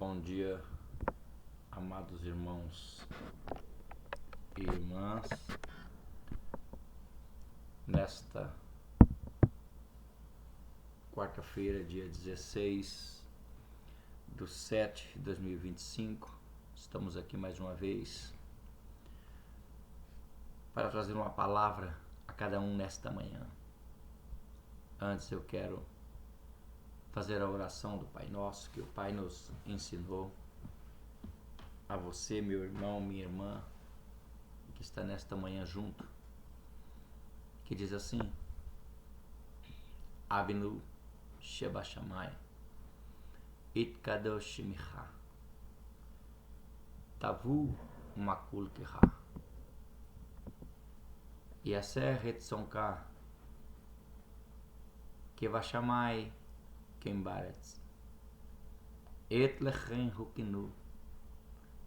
Bom dia, amados irmãos e irmãs. Nesta quarta-feira, dia 16/7/2025, estamos aqui mais uma vez para trazer uma palavra a cada um nesta manhã. Antes eu quero fazer a oração do Pai Nosso, que o Pai nos ensinou. A você, meu irmão, minha irmã, que está nesta manhã junto, que diz assim: Avinu Shebashamai, Itkadosh Shemicha, Tavu Makul Keha, Yaser Hetzonka, Kevashamai Kembaretz, Et Lechen Hukinu,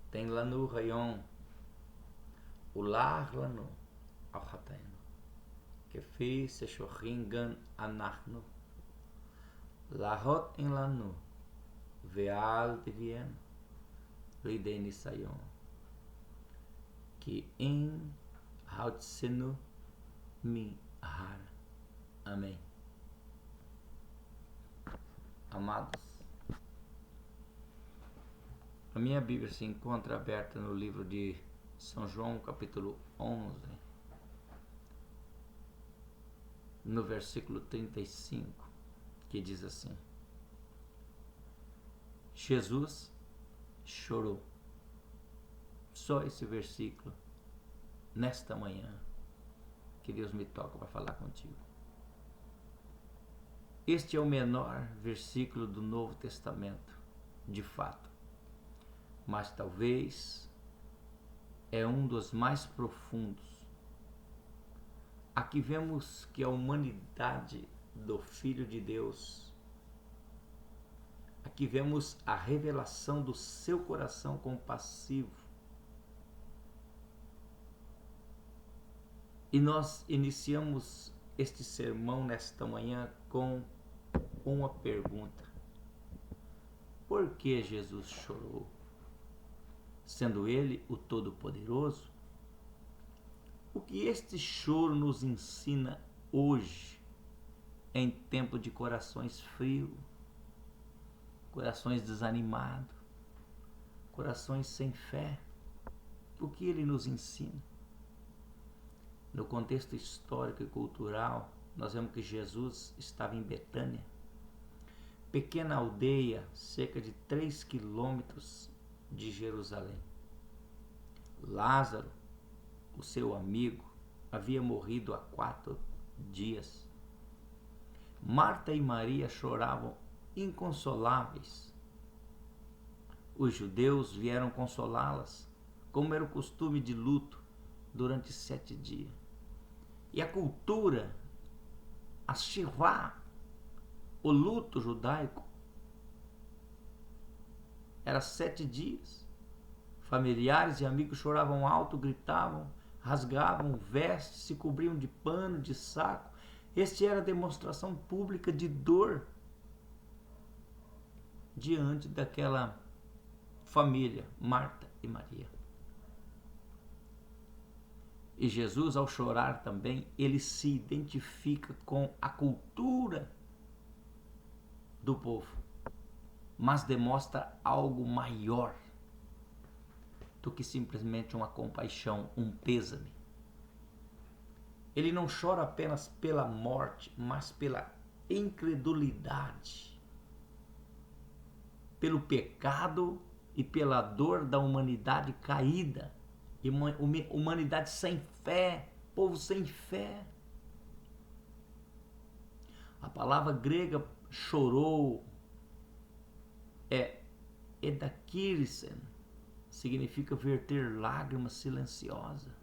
Ten Lanu Rayon, Ular Lanu Alhatenu, Kefi Seshoringan Anachnu, Lahot in Lanu, Veal Tivien, Lidei Nisayon, Ki in Hautsenu Mi Har. Amém. Amados, a minha Bíblia se encontra aberta no livro de São João, capítulo 11, no versículo 35, que diz assim: Jesus chorou. Só esse versículo, nesta manhã, que Deus me toca para falar contigo. Este é o menor versículo do Novo Testamento, de fato, mas talvez é um dos mais profundos. Aqui vemos que a humanidade do Filho de Deus, aqui vemos a revelação do seu coração compassivo. E nós iniciamos este sermão nesta manhã com uma pergunta: por que Jesus chorou? Sendo ele o Todo-Poderoso, o que este choro nos ensina hoje, em tempo de corações frios, corações desanimados, corações sem fé? O que ele nos ensina? No contexto histórico e cultural, nós vemos que Jesus estava em Betânia, pequena aldeia, cerca de 3 quilômetros de Jerusalém. Lázaro, o seu amigo, havia morrido há 4 dias. Marta e Maria choravam inconsoláveis. Os judeus vieram consolá-las, como era o costume de luto, durante 7 dias. E a cultura, a Shivá, o luto judaico, era 7 dias. Familiares e amigos choravam alto, gritavam, rasgavam vestes, se cobriam de pano, de saco. Este era a demonstração pública de dor diante daquela família, Marta e Maria. E Jesus, ao chorar também, ele se identifica com a cultura do povo, mas demonstra algo maior do que simplesmente uma compaixão, um pêsame. Ele não chora apenas pela morte, mas pela incredulidade, pelo pecado e pela dor da humanidade caída, e humanidade sem fé, povo sem fé. A palavra grega chorou é edakirisen, significa verter lágrimas silenciosas.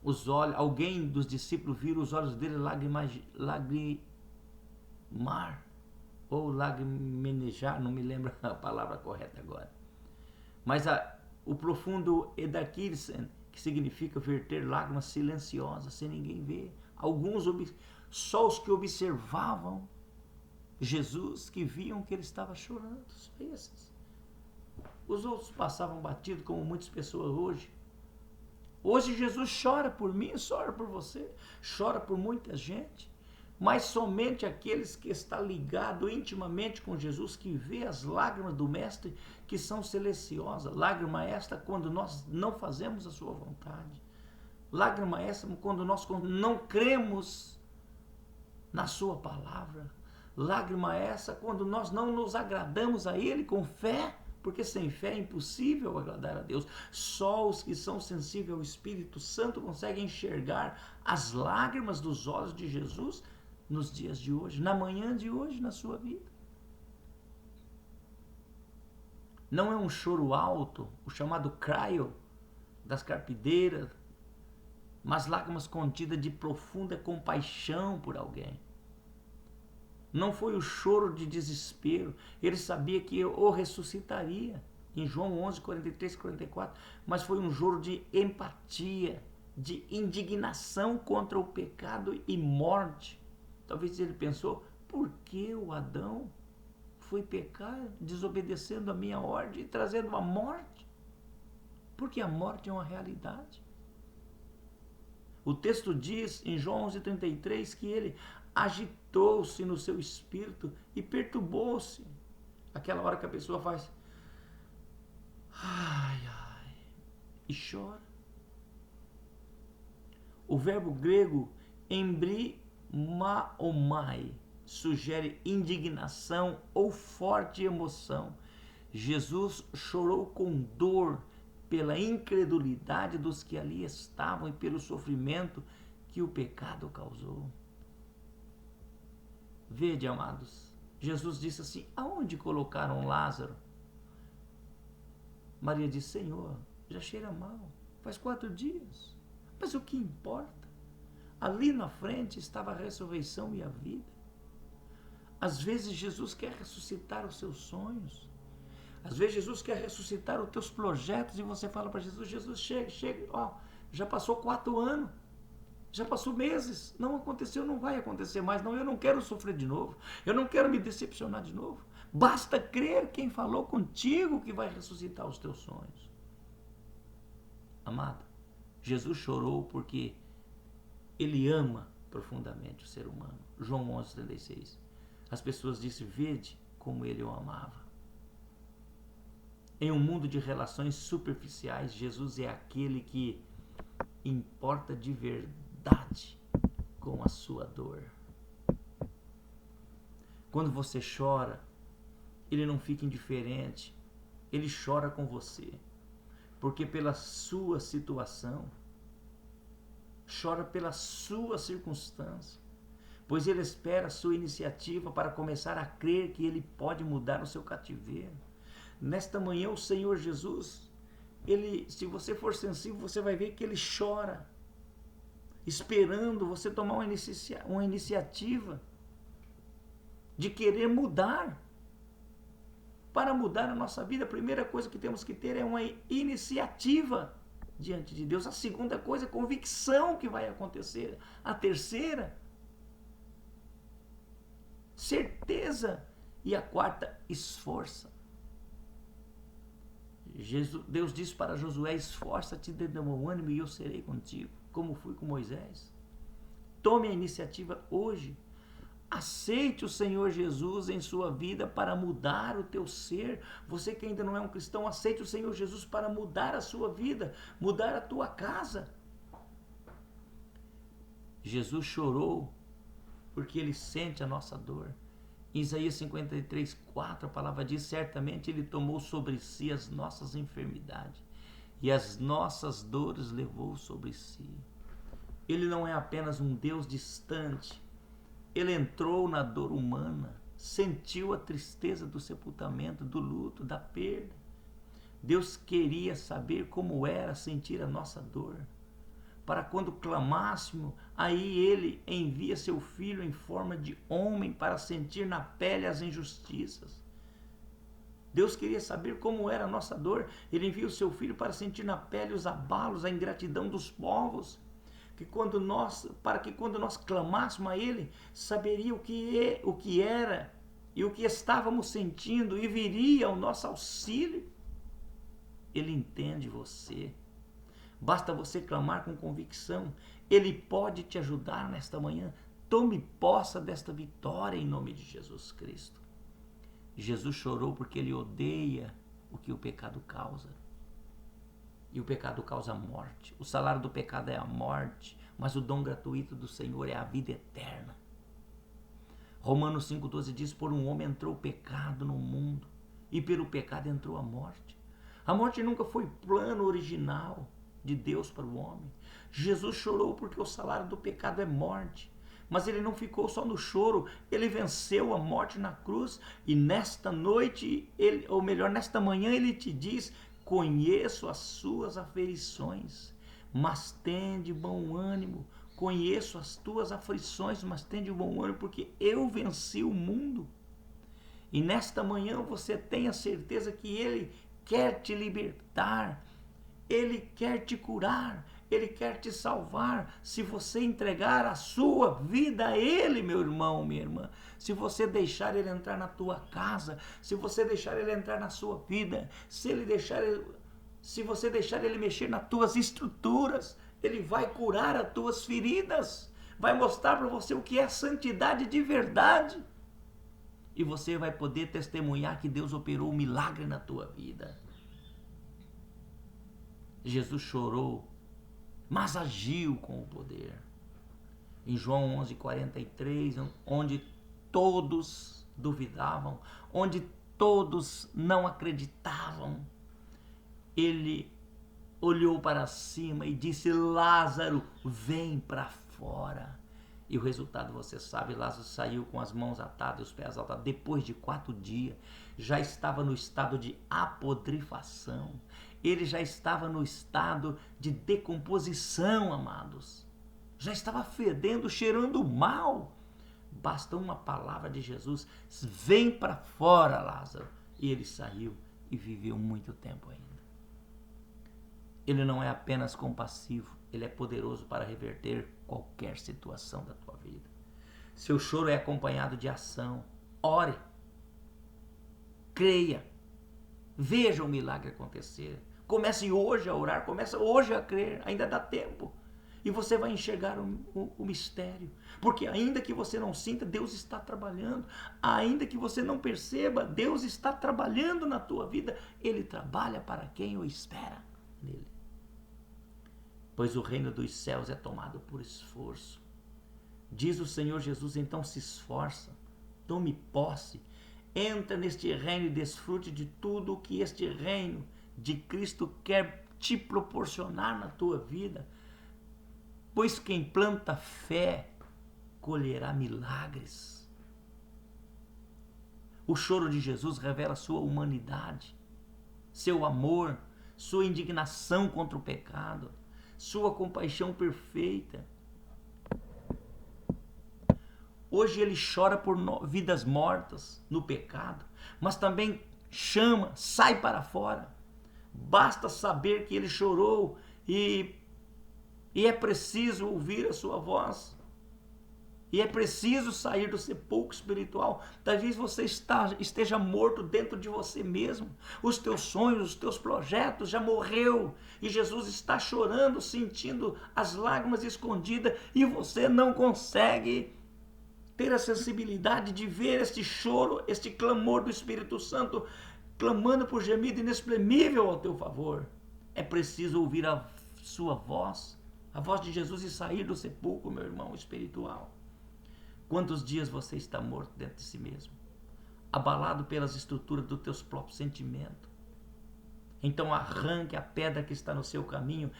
Os olhos, alguém dos discípulos viram os olhos dele lagrimar ou lagrimejar, não me lembro a palavra correta agora. Mas o profundo edakirsen, que significa verter lágrimas silenciosas, sem ninguém ver. Alguns, só os que observavam, Jesus que viam que ele estava chorando, só esses. Os outros passavam batido, como muitas pessoas hoje. Hoje Jesus chora por mim, chora por você, chora por muita gente, mas somente aqueles que estão ligados intimamente com Jesus, que vê as lágrimas do Mestre, que são silenciosas. Lágrima esta quando nós não fazemos a sua vontade. Lágrima esta quando nós não cremos na sua palavra. Lágrima essa quando nós não nos agradamos a Ele com fé, porque sem fé é impossível agradar a Deus. Só os que são sensíveis ao Espírito Santo conseguem enxergar as lágrimas dos olhos de Jesus nos dias de hoje, na manhã de hoje, na sua vida. Não é um choro alto, o chamado cryo das carpideiras, mas lágrimas contidas de profunda compaixão por alguém. Não foi o choro de desespero. Ele sabia que o ressuscitaria, em João 11, 43 e 44. Mas foi um choro de empatia, de indignação contra o pecado e morte. Talvez ele pensou, por que o Adão foi pecar, desobedecendo a minha ordem e trazendo a morte? Porque a morte é uma realidade. O texto diz, em João 11, 33, que ele agitou-se no seu espírito e perturbou-se. Aquela hora que a pessoa faz ai, ai, e chora. O verbo grego embrimaomai sugere indignação ou forte emoção. Jesus chorou com dor pela incredulidade dos que ali estavam e pelo sofrimento que o pecado causou. Vede, amados, Jesus disse assim, aonde colocaram Lázaro? Maria disse, Senhor, já cheira mal, faz 4 dias. Mas o que importa? Ali na frente estava a ressurreição e a vida. Às vezes Jesus quer ressuscitar os seus sonhos. Às vezes Jesus quer ressuscitar os teus projetos e você fala para Jesus, Jesus, chega, ó, já passou 4 anos. Já passou meses, não aconteceu, não vai acontecer mais, não, eu não quero sofrer de novo, eu não quero me decepcionar de novo. Basta crer quem falou contigo que vai ressuscitar os teus sonhos. Amado, Jesus chorou porque ele ama profundamente o ser humano. João 11, 36. As pessoas disseram, vede como ele o amava. Em um mundo de relações superficiais, Jesus é aquele que importa de verdade com a sua dor. Quando você chora, ele não fica indiferente, ele chora com você, porque pela sua situação, chora pela sua circunstância, pois ele espera a sua iniciativa para começar a crer que ele pode mudar o seu cativeiro. Nesta manhã, o Senhor Jesus, se você for sensível, você vai ver que ele chora, esperando você tomar uma iniciativa de querer mudar. Para mudar a nossa vida, a primeira coisa que temos que ter é uma iniciativa diante de Deus. A segunda coisa é convicção que vai acontecer. A terceira, certeza. E a quarta, esforça. Deus disse para Josué, esforça-te de bom ânimo e eu serei contigo, como fui com Moisés. Tome a iniciativa hoje. Aceite o Senhor Jesus em sua vida para mudar o teu ser. Você que ainda não é um cristão, aceite o Senhor Jesus para mudar a sua vida, mudar a tua casa. Jesus chorou porque ele sente a nossa dor. Em Isaías 53, 4, a palavra diz, certamente ele tomou sobre si as nossas enfermidades e as nossas dores levou sobre si. Ele não é apenas um Deus distante. Ele entrou na dor humana, sentiu a tristeza do sepultamento, do luto, da perda. Deus queria saber como era sentir a nossa dor, para quando clamássemos, aí ele envia seu filho em forma de homem para sentir na pele as injustiças. Deus queria saber como era a nossa dor, ele envia o seu filho para sentir na pele os abalos, a ingratidão dos povos, para que quando nós clamássemos a ele, saberia o que era e o que estávamos sentindo e viria ao nosso auxílio. Ele entende você. Basta você clamar com convicção. Ele pode te ajudar nesta manhã. Tome posse desta vitória em nome de Jesus Cristo. Jesus chorou porque ele odeia o que o pecado causa. E o pecado causa morte. O salário do pecado é a morte, mas o dom gratuito do Senhor é a vida eterna. Romanos 5,12 diz: por um homem entrou o pecado no mundo, e pelo pecado entrou a morte. A morte nunca foi plano original de Deus para o homem. Jesus chorou porque o salário do pecado é morte. Mas ele não ficou só no choro, ele venceu a morte na cruz. E nesta noite, ou melhor, nesta manhã, ele te diz: conheço as suas aflições, mas tende bom ânimo. Conheço as tuas aflições, mas tende bom ânimo, porque eu venci o mundo. E nesta manhã você tenha certeza que ele quer te libertar, ele quer te curar, ele quer te salvar, se você entregar a sua vida a ele, meu irmão, minha irmã. Se você deixar ele entrar na tua casa, se você deixar ele entrar na sua vida, se você deixar ele mexer nas tuas estruturas, ele vai curar as tuas feridas, vai mostrar para você o que é santidade de verdade. E você vai poder testemunhar que Deus operou um milagre na tua vida. Jesus chorou, mas agiu com o poder. Em João 11,43, onde todos duvidavam, onde todos não acreditavam, ele olhou para cima e disse: Lázaro, vem para fora. E o resultado você sabe, Lázaro saiu com as mãos atadas e os pés atados. Depois de 4 dias, já estava no estado de apodrifação. Ele já estava no estado de decomposição, amados. Já estava fedendo, cheirando mal. Basta uma palavra de Jesus: vem para fora, Lázaro. E ele saiu e viveu muito tempo ainda. Ele não é apenas compassivo, ele é poderoso para reverter qualquer situação da tua vida. Seu choro é acompanhado de ação. Ore, creia, veja o milagre acontecer. Comece hoje a orar, comece hoje a crer, ainda dá tempo. E você vai enxergar o mistério. Porque ainda que você não sinta, Deus está trabalhando. Ainda que você não perceba, Deus está trabalhando na tua vida. Ele trabalha para quem o espera nele. Pois o reino dos céus é tomado por esforço. Diz o Senhor Jesus: então se esforça, tome posse, entra neste reino e desfrute de tudo o que este reino de Cristo quer te proporcionar na tua vida. Pois quem planta fé colherá milagres. O choro de Jesus revela sua humanidade, seu amor, sua indignação contra o pecado, sua compaixão perfeita. Hoje ele chora por vidas mortas no pecado, mas também chama, sai para fora. Basta saber que ele chorou e é preciso ouvir a sua voz. E é preciso sair do sepulcro espiritual. Talvez você esteja morto dentro de você mesmo. Os teus sonhos, os teus projetos já morreu. E Jesus está chorando, sentindo as lágrimas escondidas. E você não consegue ter a sensibilidade de ver este choro, este clamor do Espírito Santo, clamando por gemido inexprimível ao teu favor. É preciso ouvir a sua voz, a voz de Jesus, e sair do sepulcro, meu irmão espiritual. Quantos dias você está morto dentro de si mesmo, abalado pelas estruturas dos teus próprios sentimentos? Então arranque a pedra que está no seu caminho,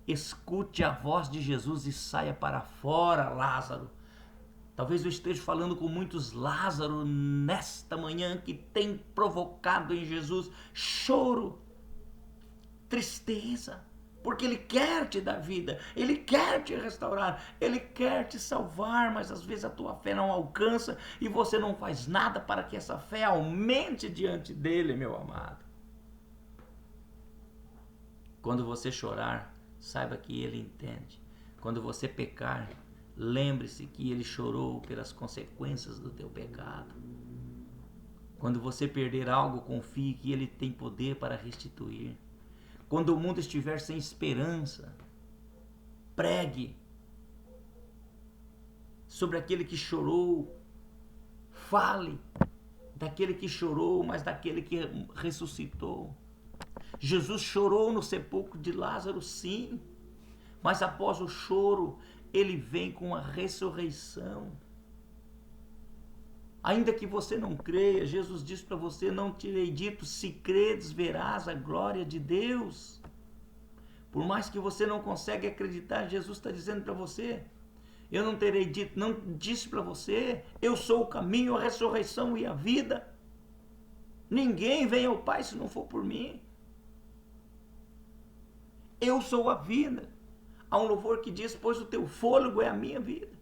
escute a voz de Jesus e saia para fora, Lázaro. Talvez eu esteja falando com muitos Lázaro nesta manhã, que tem provocado em Jesus choro, tristeza, porque Ele quer te dar vida, Ele quer te restaurar, Ele quer te salvar, mas às vezes a tua fé não alcança e você não faz nada para que essa fé aumente diante dEle, meu amado. Quando você chorar, saiba que Ele entende. Quando você pecar, lembre-se que Ele chorou pelas consequências do teu pecado. Quando você perder algo, confie que Ele tem poder para restituir. Quando o mundo estiver sem esperança, pregue sobre aquele que chorou. Fale daquele que chorou, mas daquele que ressuscitou. Jesus chorou no sepulcro de Lázaro, sim, mas após o choro, ele vem com a ressurreição. Ainda que você não creia, Jesus diz para você: não terei dito, se credes verás a glória de Deus. Por mais que você não consegue acreditar, Jesus está dizendo para você: eu não terei dito, não disse para você, eu sou o caminho, a ressurreição e a vida. Ninguém vem ao Pai se não for por mim. Eu sou a vida. Há um louvor que diz: pois o teu fôlego é a minha vida.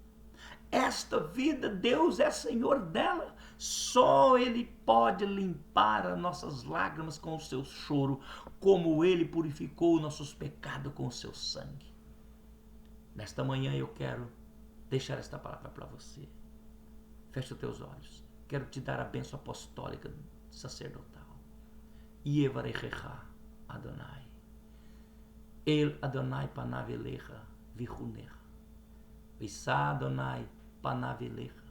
Esta vida, Deus é Senhor dela. Só Ele pode limpar as nossas lágrimas com o seu choro, como Ele purificou nossos pecados com o seu sangue. Nesta manhã eu quero deixar esta palavra para você. Feche os teus olhos. Quero te dar a bênção apostólica sacerdotal. Yevarechecha Adonai. El Adonai panav elecha vichunecha. Visa Adonai panav elecha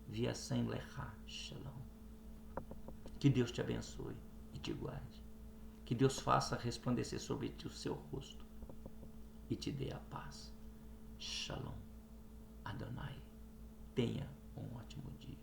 viasem lecha shalom. Que Deus te abençoe e te guarde. Que Deus faça resplandecer sobre ti o seu rosto e te dê a paz. Shalom. Adonai. Tenha um ótimo dia.